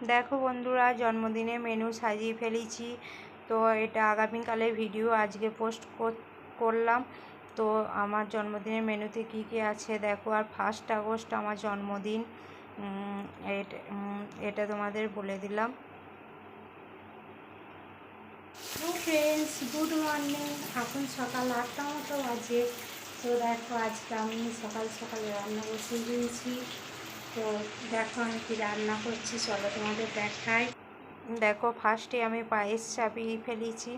দেখো বন্ধুরা, জন্মদিনে মেনু সাজিয়ে ফেলেছি। তো এটা আগামীকালের ভিডিও আজকে পোস্ট করলাম। তো আমার জন্মদিনের মেনুতে কি কি আছে দেখো। আর 1 আগস্ট আমার জন্মদিন, এটা তোমাদের বলে দিলাম। Friends, good morning. এখন সকাল 8টা মতো বাজে। তো দেখো আজকে আমি সকাল সকালে রান্না বসিয়ে দিয়েছি। তো দেখো আমি কি রান্না করছি, চলো তোমাদের দেখাই। দেখো ফার্স্টে আমি পায়েস চাপিয়ে ফেলেছি।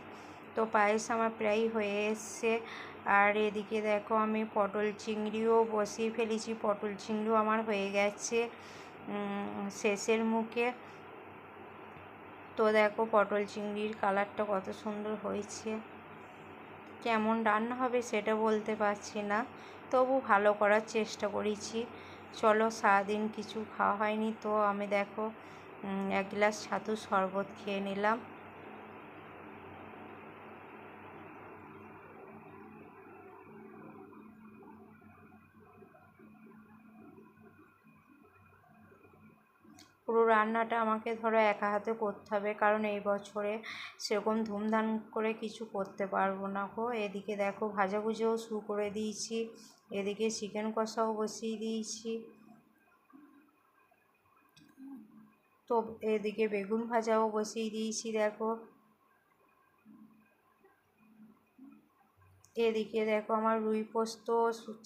তো পায়েস আমার প্রায় হয়ে এসছে। আর এদিকে দেখো আমি পটল চিংড়িও বসিয়ে ফেলেছি। পটল চিংড়িও আমার হয়ে গেছে শেষের মুখে। তো দেখো পটল চিংড়ির কালারটা কত সুন্দর হয়েছে। কেমন রান্না হবে সেটা বলতে পারছি না, তবু ভালো করার চেষ্টা করেছি। চলো, সারাদিন কিছু খাওয়া হয়নি, তো আমি দেখো 1 গ্লাস ছাতুর শরবত খেয়ে নিলাম। পুরো রান্নাটা আমাকে ধরো একা হাতে করতে হবে, কারণ এই বছরে সেরকম ধুমধাম করে কিছু করতে পারবো না গো। এদিকে দেখো ভাজাভুজিও শুরু করে দিয়েছি, এদিকে চিকেন কষাও বসিয়ে দিয়েছি। তো এদিকে বেগুন ভাজাও বসিয়ে দিয়েছি দেখো। এদিকে দেখো আমার রুই পোস্ত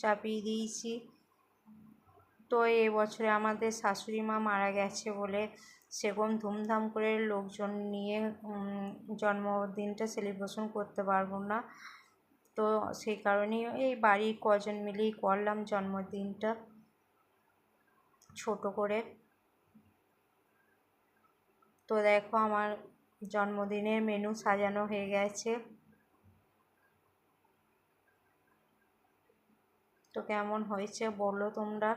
চাপিয়ে দিয়েছি। তো এবছরে আমাদের শাশুড়ি মা মারা গেছে বলে সেরকম ধুমধাম করে লোকজন নিয়ে জন্মদিনটা সেলিব্রেশন করতে পারবো না। তো সেই কারণেই এই বাড়ির কজন মিলেই করলাম জন্মদিনটা ছোট করে। তো দেখো আমার জন্মদিনের মেনু সাজানো হয়ে গেছে। তো কেমন হয়েছে বলো তোমরা।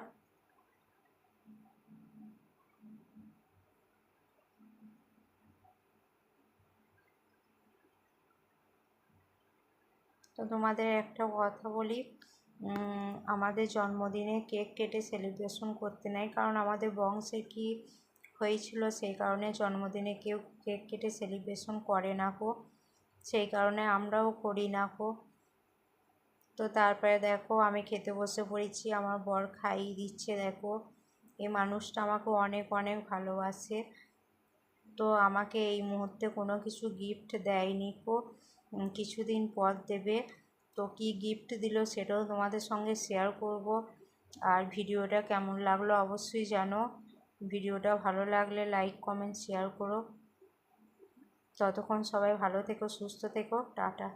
তো তোমাদের একটা কথা বলি, আমাদের জন্মদিনে কেক কেটে সেলিব্রেশন করতে নেই, কারণ আমাদের বংশে কি হয়েছিল সেই কারণে জন্মদিনে কেউ কেক কেটে সেলিব্রেশন করে না গো। সেই কারণে আমরাও করি না গো। তো তারপরে দেখো আমি খেতে বসে পড়েছি, আমার বর খাইয়ে দিচ্ছে। দেখো এই মানুষটা আমাকে অনেক অনেক ভালোবাসে। তো আমাকে এই মুহূর্তে কোনো কিছু গিফট দেয়নি গো, কিছুদিন পর দেবে। তো কি গিফট দিল সেটাও তোমাদের সঙ্গে শেয়ার করব। আর ভিডিওটা কেমন লাগলো অবশ্যই জানো। ভিডিওটা ভালো লাগলে লাইক কমেন্ট শেয়ার করো। ততক্ষণ সবাই ভালো থেকো, সুস্থ থেকো, টাটা।